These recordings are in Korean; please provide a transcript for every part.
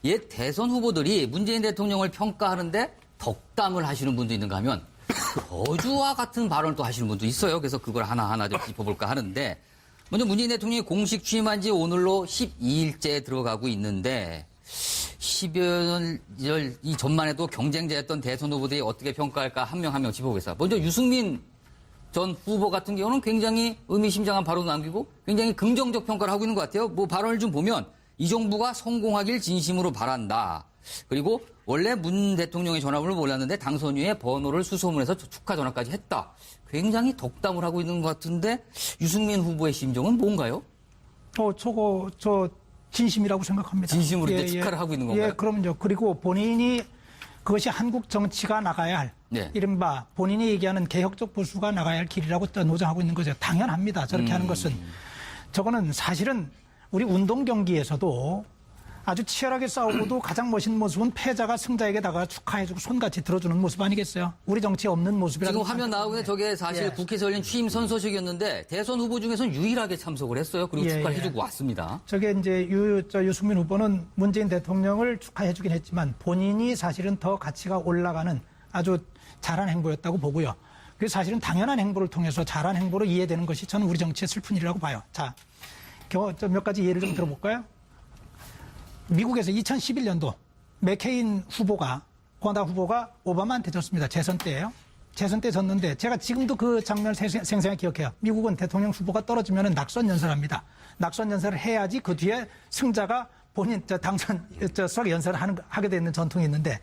옛 대선 후보들이 문재인 대통령을 평가하는데 덕담을 하시는 분도 있는가 하면 저주와 같은 발언을 또 하시는 분도 있어요. 그래서 그걸 하나하나 좀 짚어볼까 하는데 먼저 문재인 대통령이 공식 취임한 지 오늘로 12일째 들어가고 있는데 10여 년 이 전만 해도 경쟁자였던 대선 후보들이 어떻게 평가할까 한 명 한 명 짚어보겠습니다. 먼저 유승민 전 후보 같은 경우는 굉장히 의미심장한 발언을 남기고 굉장히 긍정적 평가를 하고 있는 것 같아요. 뭐 발언을 좀 보면 이 정부가 성공하길 진심으로 바란다. 그리고 원래 문 대통령의 전화번호를 몰랐는데 당선 후에 번호를 수소문해서 축하 전화까지 했다. 굉장히 덕담을 하고 있는 것 같은데 유승민 후보의 심정은 뭔가요? 저 진심이라고 생각합니다. 진심으로 이제 축하를 하고 있는 건가요? 예, 그럼요. 그리고 본인이 그것이 한국 정치가 나가야 할 네. 이른바 본인이 얘기하는 개혁적 보수가 나가야 할 길이라고 또 노정하고 있는 거죠. 당연합니다. 저렇게 하는 것은. 저거는 사실은 우리 운동 경기에서도 아주 치열하게 싸우고도 가장 멋있는 모습은 패자가 승자에게다가 축하해주고 손같이 들어주는 모습 아니겠어요? 우리 정치에 없는 모습이라는. 지금 화면 나오고 있는 저게 사실 예. 국회에서 열린 취임 선서식이었는데 대선 후보 중에서는 유일하게 참석을 했어요. 그리고 예, 축하를 예. 해주고 왔습니다. 저게 이제 유승민 후보는 문재인 대통령을 축하해주긴 했지만 본인이 사실은 더 가치가 올라가는 아주 잘한 행보였다고 보고요. 그래서 사실은 당연한 행보를 통해서 잘한 행보로 이해되는 것이 저는 우리 정치의 슬픈 일이라고 봐요. 자, 몇 가지 예를 좀 들어볼까요? 미국에서 2011년도 맥케인 후보가, 공화당 후보가 오바마한테 졌습니다. 재선 때예요. 재선 때 졌는데 제가 지금도 그 장면을 생생하게 기억해요. 미국은 대통령 후보가 떨어지면 낙선 연설을 합니다. 낙선 연설을 해야지 그 뒤에 승자가 본인 당선 수락 연설을 하게 되는 전통이 있는데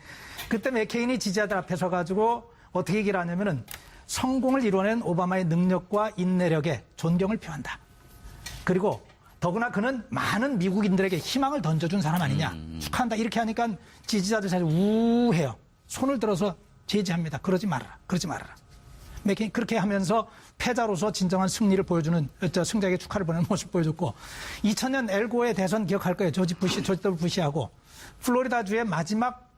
그때 맥케인이 지지자들 앞에 서가지고 어떻게 얘기를 하냐면은 성공을 이뤄낸 오바마의 능력과 인내력에 존경을 표한다. 그리고 더구나 그는 많은 미국인들에게 희망을 던져준 사람 아니냐. 축하한다. 이렇게 하니까 지지자들 사실 우해요. 손을 들어서 제지합니다. 그러지 말아라. 그러지 말아라. 맥케인 그렇게 하면서 패자로서 진정한 승리를 보여주는 승자에게 축하를 보내는 모습 보여줬고 2000년 엘고의 대선 기억할 거예요. 조지 W. 부시하고 플로리다주의 마지막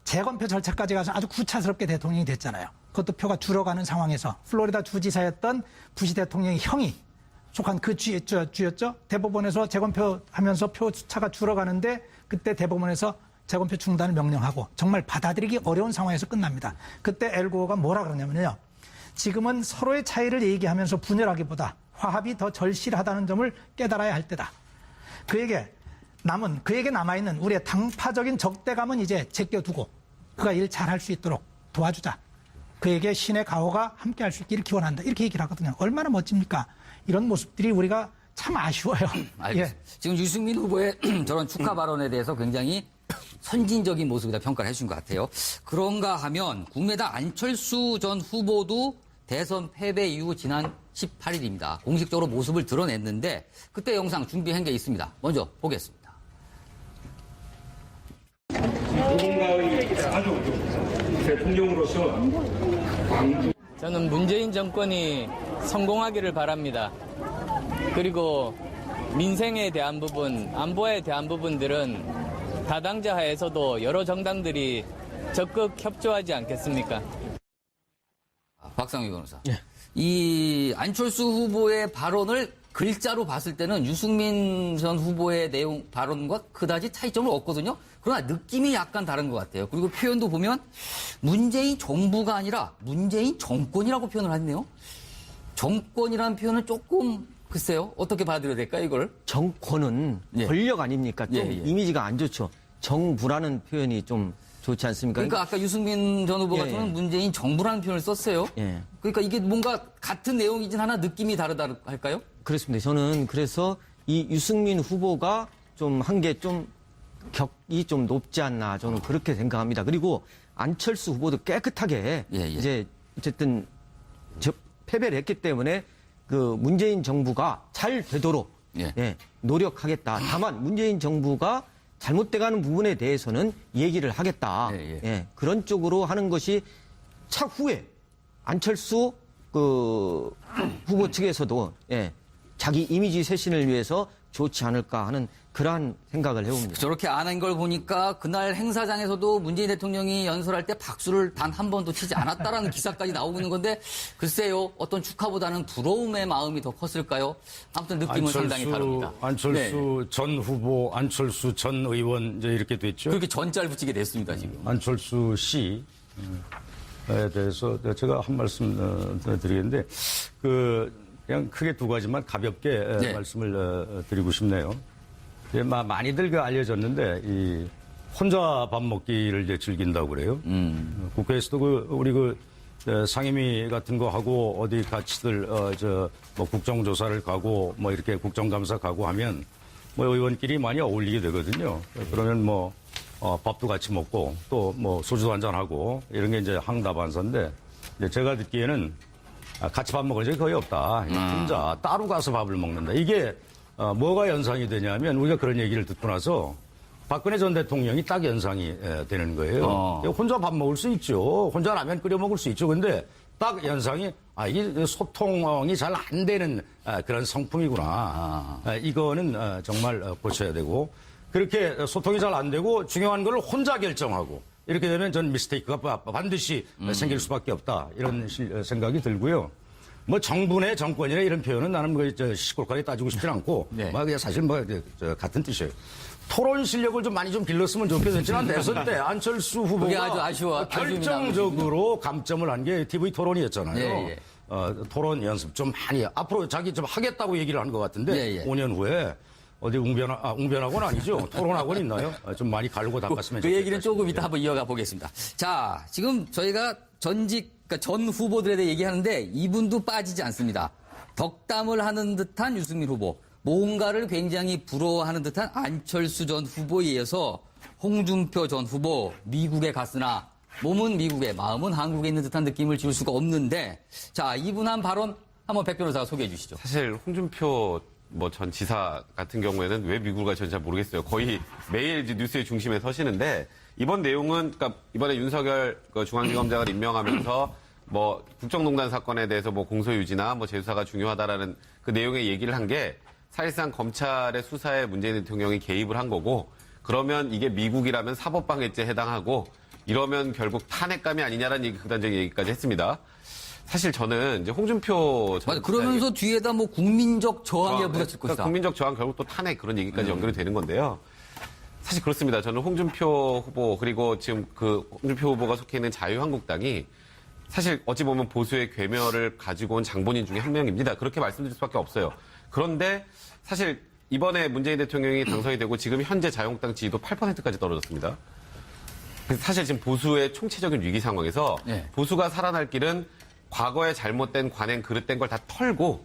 재검표 절차까지 가서 아주 구차스럽게 대통령이 됐잖아요. 그것도 표가 줄어가는 상황에서 플로리다 주지사였던 부시 대통령의 형이 속한 그 주였죠. 대법원에서 재검표하면서 표 수차가 줄어가는데 그때 대법원에서 재검표 중단을 명령하고 정말 받아들이기 어려운 상황에서 끝납니다. 그때 엘고어가 뭐라 그러냐면요. 지금은 서로의 차이를 얘기하면서 분열하기보다 화합이 더 절실하다는 점을 깨달아야 할 때다. 그에게 남아있는 우리의 당파적인 적대감은 이제 제껴두고 그가 일 잘할 수 있도록 도와주자. 그에게 신의 가호가 함께할 수 있기를 기원한다. 이렇게 얘기를 하거든요. 얼마나 멋집니까? 이런 모습들이 우리가 참 아쉬워요. 알겠습니다. 예. 지금 유승민 후보의 저런 축하 발언에 대해서 굉장히 선진적인 모습이다 평가를 해준 것 같아요. 그런가 하면 국민의당 안철수 전 후보도 대선 패배 이후 지난 18일입니다. 공식적으로 모습을 드러냈는데 그때 영상 준비한 게 있습니다. 먼저 보겠습니다. 누군가의 가족, 대통령으로서 광주 저는 문재인 정권이 성공하기를 바랍니다. 그리고 민생에 대한 부분, 안보에 대한 부분들은 다당제 하에서도 여러 정당들이 적극 협조하지 않겠습니까? 박상휘 변호사. 예. 이 안철수 후보의 발언을 글자로 봤을 때는 유승민 전 후보의 내용 발언과 그다지 차이점은 없거든요. 그러나 느낌이 약간 다른 것 같아요. 그리고 표현도 보면 문재인 정부가 아니라 문재인 정권이라고 표현을 하네요. 정권이라는 표현은 조금 글쎄요. 어떻게 받아들여야 될까요, 이걸? 정권은 예. 권력 아닙니까? 좀 예, 예. 이미지가 안 좋죠. 정부라는 표현이 좀 좋지 않습니까? 그러니까 아까 유승민 전 후보 예, 같은 경우는 예. 문재인 정부라는 표현을 썼어요. 예. 그러니까 이게 뭔가 같은 내용이진 하나 느낌이 다르다 할까요? 그렇습니다. 저는 그래서 이 유승민 후보가 좀 한 게 좀 격이 좀 높지 않나 저는 그렇게 생각합니다. 그리고 안철수 후보도 깨끗하게 예, 예. 이제 어쨌든 패배를 했기 때문에 그 문재인 정부가 잘 되도록 예. 노력하겠다. 다만 문재인 정부가 잘못돼가는 부분에 대해서는 얘기를 하겠다. 예. 그런 쪽으로 하는 것이 차후에 안철수 그 후보 측에서도 자기 이미지 쇄신을 위해서 좋지 않을까 하는 그러한 생각을 해봅니다. 저렇게 안 한 걸 보니까 그날 행사장에서도 문재인 대통령이 연설할 때 박수를 단 한 번도 치지 않았다라는 기사까지 나오고 있는 건데 글쎄요. 어떤 축하보다는 부러움의 마음이 더 컸을까요? 아무튼 느낌은 상당히 다릅니다. 안철수 전 후보, 안철수 전 의원 이제 이렇게 됐죠. 그렇게 전자를 붙이게 됐습니다, 지금. 안철수 씨에 대해서 제가 한 말씀 드리겠는데 그냥 크게 두 가지만 가볍게 네. 말씀을 드리고 싶네요. 많이들 알려졌는데 이 혼자 밥 먹기를 이제 즐긴다고 그래요. 국회에서도 우리 상임위 같은 거 하고 어디 같이들 뭐 국정조사를 가고 뭐 이렇게 국정감사 가고 하면 뭐 의원끼리 많이 어울리게 되거든요. 그러면 뭐 밥도 같이 먹고 또 뭐 소주도 한잔 하고 이런 게 이제 항다반사인데 이제 제가 듣기에는 같이 밥 먹을 적이 거의 없다. 혼자 따로 가서 밥을 먹는다. 이게 뭐가 연상이 되냐면 우리가 그런 얘기를 듣고 나서 박근혜 전 대통령이 딱 연상이 되는 거예요. 혼자 밥 먹을 수 있죠. 혼자 라면 끓여 먹을 수 있죠. 근데 딱 연상이 이게 소통이 잘 안 되는 그런 성품이구나. 이거는 정말 고쳐야 되고 그렇게 소통이 잘 안 되고 중요한 걸 혼자 결정하고 이렇게 되면 전 미스테이크가 반드시 생길 수밖에 없다. 이런 생각이 들고요. 뭐 정부내 정권이나 이런 표현은 나는 뭐 시골까지 따지고 싶진 않고 네. 그냥 사실 뭐 같은 뜻이에요. 토론 실력을 좀 많이 좀 길렀으면 좋겠지만 대선 때 안철수 그게 후보가 아주 결정적으로 감점을 한 게 TV 토론이었잖아요. 예. 토론 연습 좀 많이 앞으로 자기 좀 하겠다고 얘기를 한 것 같은데 예. 5년 후에 어디 웅변학원 아니죠? 토론학원 있나요? 좀 많이 갈고 닦았으면 그 좋겠다. 얘기는 조금 이따 한번 이어가 보겠습니다. 자, 지금 저희가 그러니까 전 후보들에 대해 얘기하는데 이분도 빠지지 않습니다. 덕담을 하는 듯한 유승민 후보, 뭔가를 굉장히 부러워하는 듯한 안철수 전 후보에 이어서 홍준표 전 후보, 미국에 갔으나 몸은 미국에, 마음은 한국에 있는 듯한 느낌을 지울 수가 없는데, 자, 이분 한 발언 한번 백 변호사가 소개해 주시죠. 사실 홍준표 전 지사 같은 경우에는 왜 미국을 가는지 잘 모르겠어요. 거의 매일 이제 뉴스의 중심에 서시는데 이번 내용은 그러니까 이번에 윤석열 중앙지검장을 임명하면서 뭐 국정농단 사건에 대해서 뭐 공소유지나 뭐 재수사가 중요하다라는 그 내용의 얘기를 한 게 사실상 검찰의 수사에 문재인 대통령이 개입을 한 거고 그러면 이게 미국이라면 사법방해죄에 해당하고 이러면 결국 탄핵감이 아니냐라는 얘기, 극단적인 얘기까지 했습니다. 사실 저는 이제 홍준표 맞아. 그러면서 뒤에다 뭐 국민적 저항에 부딪힐 것이다. 국민적 저항 결국 또 탄핵 그런 얘기까지 연결이 되는 건데요. 사실 그렇습니다. 저는 홍준표 후보 그리고 지금 그 홍준표 후보가 속해 있는 자유한국당이 사실 어찌 보면 보수의 괴멸을 가지고 온 장본인 중에 한 명입니다. 그렇게 말씀드릴 수밖에 없어요. 그런데 사실 이번에 문재인 대통령이 당선이 되고 지금 현재 자유한국당 지지도 8%까지 떨어졌습니다. 그래서 사실 지금 보수의 총체적인 위기 상황에서 네. 보수가 살아날 길은 과거에 잘못된 관행 그릇된 걸 다 털고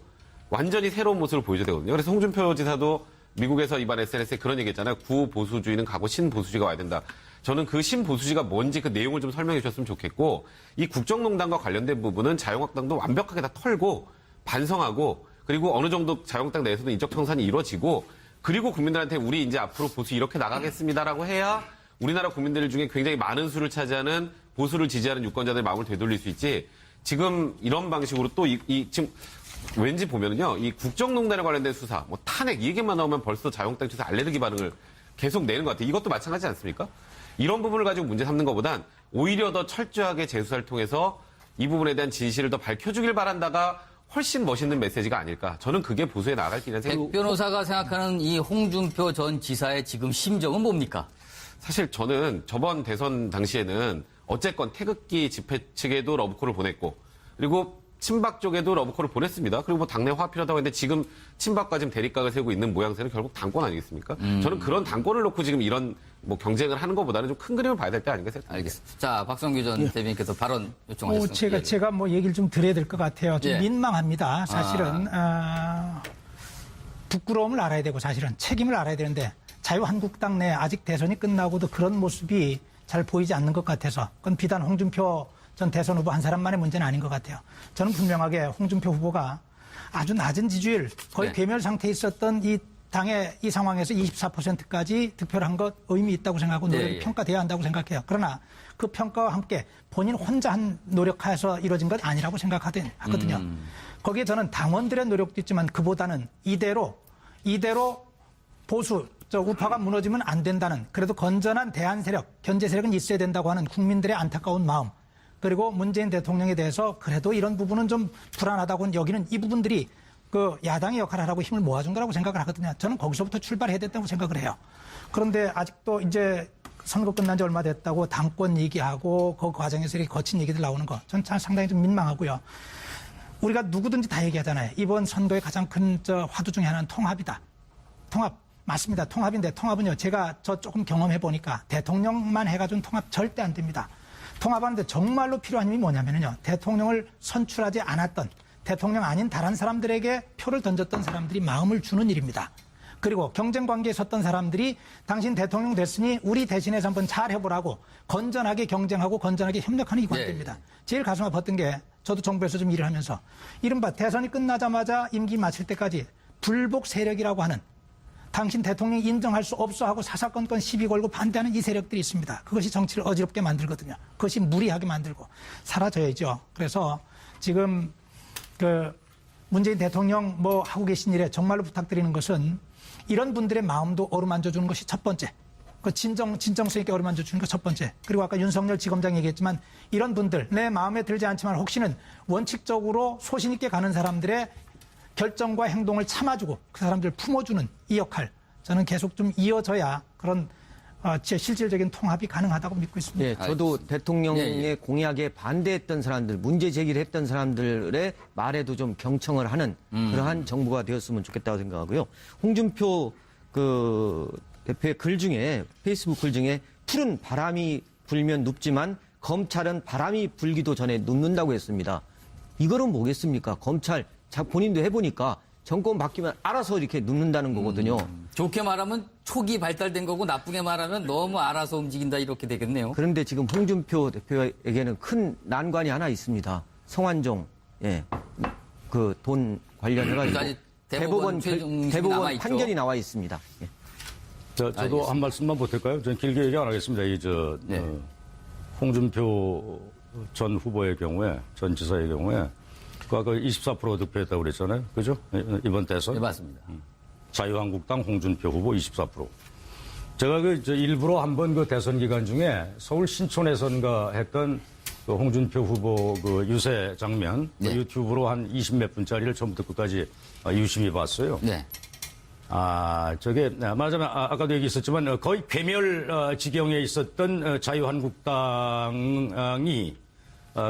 완전히 새로운 모습을 보여줘야 되거든요. 그래서 홍준표 지사도 미국에서 이번 SNS에 그런 얘기 했잖아요. 구보수주의는 가고 신보수주의가 와야 된다. 저는 그 신보수주의가 뭔지 그 내용을 좀 설명해 주셨으면 좋겠고 이 국정농단과 관련된 부분은 자유한국당도 완벽하게 다 털고 반성하고 그리고 어느 정도 자유한국당 내에서도 인적 청산이 이루어지고 그리고 국민들한테 우리 이제 앞으로 보수 이렇게 나가겠습니다라고 해야 우리나라 국민들 중에 굉장히 많은 수를 차지하는 보수를 지지하는 유권자들의 마음을 되돌릴 수 있지 지금 이런 방식으로 또 지금 왠지 보면은요, 이 국정농단에 관련된 수사, 뭐 탄핵 이 얘기만 나오면 벌써 자유한국당 쪽에서 알레르기 반응을 계속 내는 것 같아요. 이것도 마찬가지 않습니까? 이런 부분을 가지고 문제 삼는 것보단 오히려 더 철저하게 재수사를 통해서 이 부분에 대한 진실을 더 밝혀주길 바란다가 훨씬 멋있는 메시지가 아닐까. 저는 그게 보수에 나갈 길이라는 생각이 백 변호사가 생각하는 이 홍준표 전 지사의 지금 심정은 뭡니까? 사실 저는 저번 대선 당시에는 어쨌건 태극기 집회 측에도 러브콜을 보냈고 그리고 친박 쪽에도 러브콜을 보냈습니다. 그리고 뭐 당내 화합 필요하다고 했는데 지금 친박과 지금 대립각을 세우고 있는 모양새는 결국 당권 아니겠습니까? 저는 그런 당권을 놓고 지금 이런 뭐 경쟁을 하는 것보다는 좀 큰 그림을 봐야 될 때 아닌가 생각합니다. 알겠습니다. 자, 박성규 전 대변인께서 발언 요청하셨습니다. 제가 뭐 얘기를 좀 드려야 될 것 같아요. 좀 예. 민망합니다. 사실은 부끄러움을 알아야 되고 사실은 책임을 알아야 되는데 자유한국당 내 아직 대선이 끝나고도 그런 모습이 잘 보이지 않는 것 같아서 그건 비단 홍준표 전 대선 후보 한 사람만의 문제는 아닌 것 같아요. 저는 분명하게 홍준표 후보가 아주 낮은 지지율, 거의 네. 괴멸 상태에 있었던 이 당의 이 상황에서 24%까지 득표를 한 것 의미 있다고 생각하고 노력이 네. 평가돼야 한다고 생각해요. 그러나 그 평가와 함께 본인 혼자 한 노력해서 이루어진 것 아니라고 생각하거든요. 거기에 저는 당원들의 노력도 있지만 그보다는 이대로 보수 우파가 무너지면 안 된다는 그래도 건전한 대안 세력, 견제 세력은 있어야 된다고 하는 국민들의 안타까운 마음. 그리고 문재인 대통령에 대해서 그래도 이런 부분은 좀 불안하다고 여기는 이 부분들이 그 야당의 역할을 하라고 힘을 모아준 거라고 생각을 하거든요. 저는 거기서부터 출발해야 됐다고 생각을 해요. 그런데 아직도 이제 선거 끝난 지 얼마 됐다고 당권 얘기하고 그 과정에서 이렇게 거친 얘기들 나오는 거 저는 상당히 좀 민망하고요. 우리가 누구든지 다 얘기하잖아요. 이번 선거의 가장 큰 화두 중에 하나는 통합이다. 통합. 맞습니다. 통합인데 통합은요. 제가 조금 경험해 보니까 대통령만 해가지고는 통합 절대 안 됩니다. 통합하는데 정말로 필요한 힘이 뭐냐면요. 대통령을 선출하지 않았던 대통령 아닌 다른 사람들에게 표를 던졌던 사람들이 마음을 주는 일입니다. 그리고 경쟁 관계에 섰던 사람들이 당신 대통령 됐으니 우리 대신해서 한번 잘 해보라고 건전하게 경쟁하고 건전하게 협력하는 이 관계입니다. 제일 가슴 아팠던 게 저도 정부에서 좀 일을 하면서 이른바 대선이 끝나자마자 임기 마칠 때까지 불복 세력이라고 하는 당신 대통령이 인정할 수 없어 하고 사사건건 시비 걸고 반대하는 이 세력들이 있습니다. 그것이 정치를 어지럽게 만들거든요. 그것이 무리하게 만들고 사라져야죠. 그래서 지금 그 문재인 대통령 뭐 하고 계신 일에 정말로 부탁드리는 것은 이런 분들의 마음도 어루만져 주는 것이 첫 번째. 그 진정성 있게 어루만져 주는 것 첫 번째. 그리고 아까 윤석열 지검장 얘기했지만 이런 분들 내 마음에 들지 않지만 혹시는 원칙적으로 소신 있게 가는 사람들의 결정과 행동을 참아주고 그 사람들을 품어주는 이 역할 저는 계속 좀 이어져야 그런 실질적인 통합이 가능하다고 믿고 있습니다. 예, 저도 대통령의 예. 공약에 반대했던 사람들, 문제 제기를 했던 사람들의 말에도 좀 경청을 하는 그러한 정부가 되었으면 좋겠다고 생각하고요. 홍준표 그 대표의 글 중에 페이스북 글 중에 푸른 바람이 불면 눕지만 검찰은 바람이 불기도 전에 눕는다고 했습니다. 이거는 뭐겠습니까? 검찰 본인도 해보니까 정권 바뀌면 알아서 이렇게 눕는다는 거거든요. 좋게 말하면 촉이 발달된 거고 나쁘게 말하면 너무 알아서 움직인다 이렇게 되겠네요. 그런데 지금 홍준표 대표에게는 큰 난관이 하나 있습니다. 성완종, 예, 그 돈 관련해가지고 아직 대법원 대법원 판결이 나와 있습니다. 예. 저도 알겠습니다. 한 말씀만 보탤까요? 저는 길게 얘기 안 하겠습니다. 네. 홍준표 전 후보의 경우에, 전 지사의 경우에, 아까 24% 득표했다고 그랬잖아요. 그죠? 이번 대선. 네, 맞습니다. 자유한국당 홍준표 후보 24%. 제가 일부러 한번 그 대선 기간 중에 서울 신촌에선가 했던 그 홍준표 후보 그 유세 장면 네. 유튜브로 한 20몇 분짜리를 처음부터 끝까지 유심히 봤어요. 네. 저게 말하자면 아까도 얘기했었지만 거의 괴멸 지경에 있었던 자유한국당이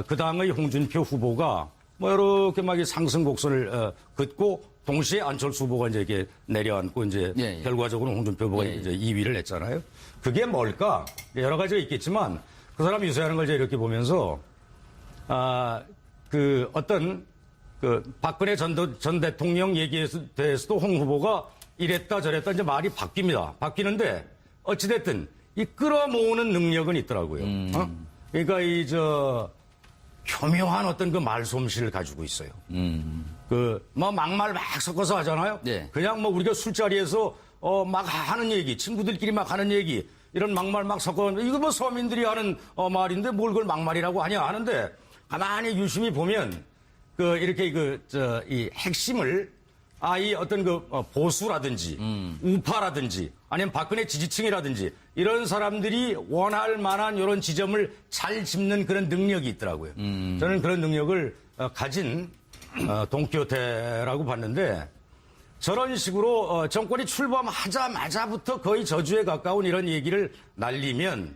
그 당의 홍준표 후보가 뭐 이렇게 막 상승 곡선을 긋고 동시에 안철수 후보가 이제 이렇게 내려앉고 이제 예. 결과적으로 홍준표 후보가 예. 이제 2위를 했잖아요. 그게 뭘까? 여러 가지가 있겠지만 그 사람 유세하는 걸 이제 이렇게 보면서 그 어떤 그 박근혜 전 대통령 얘기에 대해서도 홍 후보가 이랬다 저랬다 이제 말이 바뀝니다. 바뀌는데 어찌됐든 이 끌어모으는 능력은 있더라고요. 그러니까 교묘한 어떤 그 말솜씨를 가지고 있어요. 막말 막 섞어서 하잖아요. 네. 그냥 뭐 우리가 술자리에서 막 하는 얘기, 친구들끼리 막 하는 얘기, 이런 막말 막 섞어, 이거 뭐 서민들이 하는 말인데 뭘 그걸 막말이라고 하냐 하는데 가만히 유심히 보면 이렇게 이 핵심을 이 어떤 보수라든지 우파라든지 아니면 박근혜 지지층이라든지 이런 사람들이 원할 만한 이런 지점을 잘 짚는 그런 능력이 있더라고요. 저는 그런 능력을 가진 동키호테라고 봤는데 저런 식으로 정권이 출범하자마자부터 거의 저주에 가까운 이런 얘기를 날리면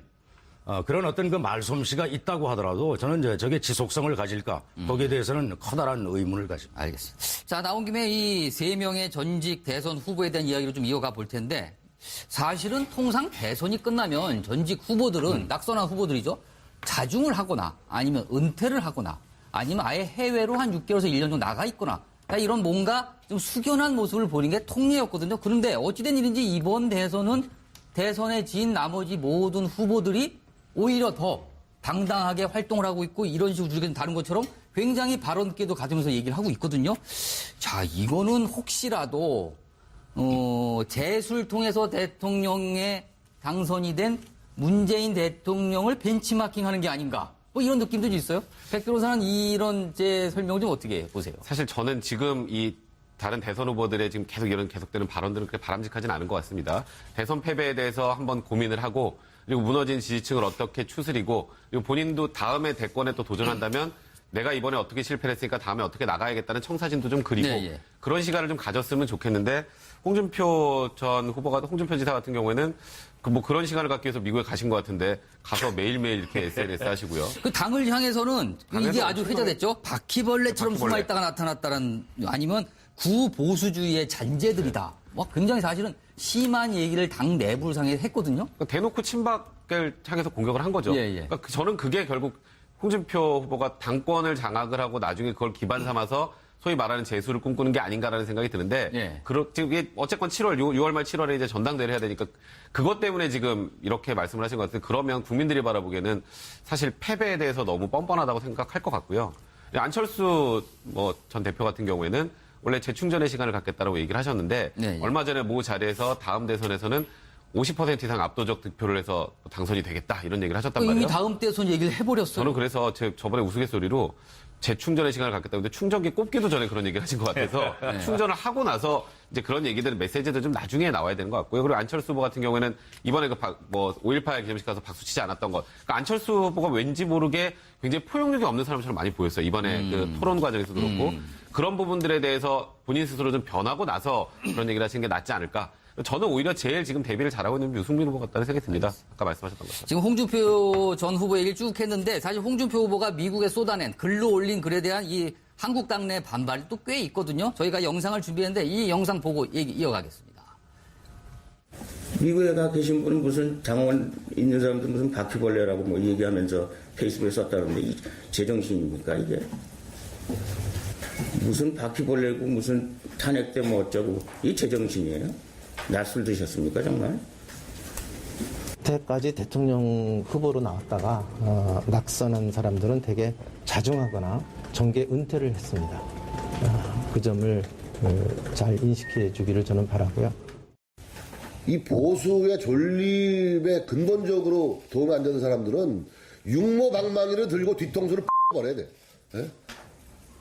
그런 어떤 그 말솜씨가 있다고 하더라도 저는 이제 저게 지속성을 가질까 거기에 대해서는 커다란 의문을 가집니다. 알겠습니다. 자, 나온 김에 이 3명의 전직 대선 후보에 대한 이야기로 좀 이어가 볼 텐데 사실은 통상 대선이 끝나면 전직 후보들은 낙선한 후보들이죠. 자중을 하거나 아니면 은퇴를 하거나 아니면 아예 해외로 한 6개월에서 1년 정도 나가 있거나 이런 뭔가 좀 숙연한 모습을 보이는 게 통례였거든요. 그런데 어찌된 일인지 이번 대선은 대선에 진 나머지 모든 후보들이 오히려 더 당당하게 활동을 하고 있고 이런 식으로 우리가 다른 것처럼 굉장히 발언기도 가지면서 얘기를 하고 있거든요. 자, 이거는 혹시라도 재수를 통해서 대통령에 당선이 된 문재인 대통령을 벤치마킹하는 게 아닌가. 뭐 이런 느낌도 있어요. 백 변호사는 이런 제 설명 좀 어떻게 보세요? 사실 저는 지금 이 다른 대선 후보들의 지금 계속 이런 계속되는 발언들은 그렇게 바람직하지는 않은 것 같습니다. 대선 패배에 대해서 한번 고민을 하고 그리고 무너진 지지층을 어떻게 추스리고 그리고 본인도 다음에 대권에 또 도전한다면 내가 이번에 어떻게 실패를 했으니까 다음에 어떻게 나가야겠다는 청사진도 좀 그리고 네, 예. 그런 시간을 좀 가졌으면 좋겠는데 홍준표 지사 같은 경우에는 그런 시간을 갖기 위해서 미국에 가신 것 같은데 가서 매일매일 이렇게 SNS 하시고요. 그 당을 향해서는 이게 당에서 아주 회자됐죠. 바퀴벌레처럼 바퀴벌레. 숨어있다가 나타났다는 아니면 구보수주의의 잔재들이다. 뭐 굉장히 사실은 심한 얘기를 당 내부상에 했거든요. 그러니까 대놓고 친박을 향해서 공격을 한 거죠. 예, 예. 그러니까 저는 그게 결국 홍준표 후보가 당권을 장악을 하고 나중에 그걸 기반 삼아서 소위 말하는 재수를 꿈꾸는 게 아닌가라는 생각이 드는데 예. 지금 이게 어쨌건 6월 말 7월에 이제 전당대회를 해야 되니까 그것 때문에 지금 이렇게 말씀을 하신 것 같은데 그러면 국민들이 바라보기에는 사실 패배에 대해서 너무 뻔뻔하다고 생각할 것 같고요. 안철수 전 대표 같은 경우에는 원래 재충전의 시간을 갖겠다라고 얘기를 하셨는데 네, 예. 얼마 전에 모 자리에서 다음 대선에서는 50% 이상 압도적 득표를 해서 당선이 되겠다 이런 얘기를 하셨단 말이에요. 이미 다음 대선 얘기를 해버렸어요. 저는 그래서 저번에 우스갯소리로 재충전의 시간을 갖겠다. 근데 충전기 꼽기도 전에 그런 얘기를 하신 것 같아서 충전을 하고 나서 이제 그런 얘기들 메시지들 좀 나중에 나와야 되는 것 같고요. 그리고 안철수 후보 같은 경우에는 이번에 5.18 기념식 가서 박수 치지 않았던 것. 그러니까 안철수 후보가 왠지 모르게 굉장히 포용력이 없는 사람처럼 많이 보였어요. 이번에 그 토론 과정에서도 그렇고 그런 부분들에 대해서 본인 스스로 좀 변하고 나서 그런 얘기를 하시는 게 낫지 않을까. 저는 오히려 제일 지금 대비를 잘하고 있는 유승민 후보 같다는 생각이 듭니다. 아까 말씀하셨던 것처럼. 지금 홍준표 전 후보 얘기를 쭉 했는데 사실 홍준표 후보가 미국에 쏟아낸 글로 올린 글에 대한 이 한국 당내 반발이 또 꽤 있거든요. 저희가 영상을 준비했는데 이 영상 보고 얘기 이어가겠습니다. 미국에 가 계신 분은 무슨 당원 있는 사람들 무슨 바퀴벌레라고 뭐 얘기하면서 페이스북에 썼다는데 이 제정신입니까 이게? 무슨 바퀴벌레고 무슨 탄핵 때 뭐 어쩌고 이 제정신이에요? 낯술 드셨습니까 정말? 여태까지 대통령 후보로 나왔다가 낙선한 사람들은 되게 자중하거나 정계 은퇴를 했습니다. 그 점을 잘 인식해 주기를 저는 바라고요. 이 보수의 존립에 근본적으로 도움이 안 되는 사람들은 육모방망이를 들고 뒤통수를 버려야 돼. 예?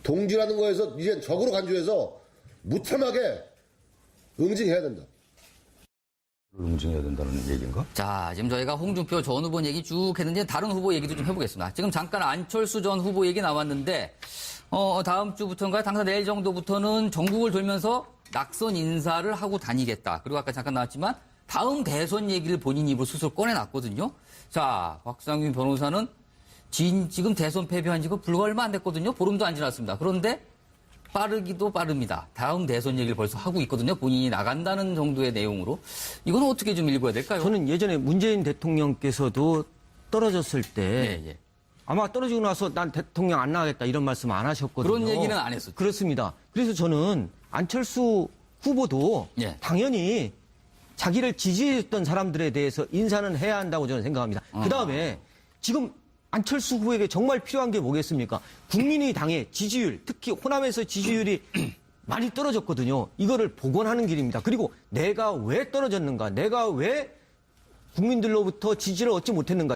동지라는 거에서 이제 적으로 간주해서 무참하게 응징해야 된다. 응징해야 된다는 얘기인가? 자, 지금 저희가 홍준표 전 후보 얘기 쭉 했는데 다른 후보 얘기도 좀 해보겠습니다. 지금 잠깐 안철수 전 후보 얘기 나왔는데 다음 주부터인가 당사 내일 정도부터는 전국을 돌면서 낙선 인사를 하고 다니겠다. 그리고 아까 잠깐 나왔지만 다음 대선 얘기를 본인 입으로 스스로 꺼내놨거든요. 자, 박상균 변호사는 지금 대선 패배한 지가 불과 얼마 안 됐거든요. 보름도 안 지났습니다. 그런데 빠르기도 빠릅니다. 다음 대선 얘기를 벌써 하고 있거든요. 본인이 나간다는 정도의 내용으로. 이건 어떻게 좀 읽어야 될까요? 저는 예전에 문재인 대통령께서도 떨어졌을 때 예, 예. 아마 떨어지고 나서 난 대통령 안 나가겠다 이런 말씀 안 하셨거든요. 그런 얘기는 안 했었죠. 그렇습니다. 그래서 저는 안철수 후보도 예. 당연히 자기를 지지했던 사람들에 대해서 인사는 해야 한다고 저는 생각합니다. 그다음에 지금 안철수 후보에게 정말 필요한 게 뭐겠습니까? 국민의 당의 지지율, 특히 호남에서 지지율이 많이 떨어졌거든요. 이거를 복원하는 길입니다. 그리고 내가 왜 떨어졌는가? 내가 왜 국민들로부터 지지를 얻지 못했는가?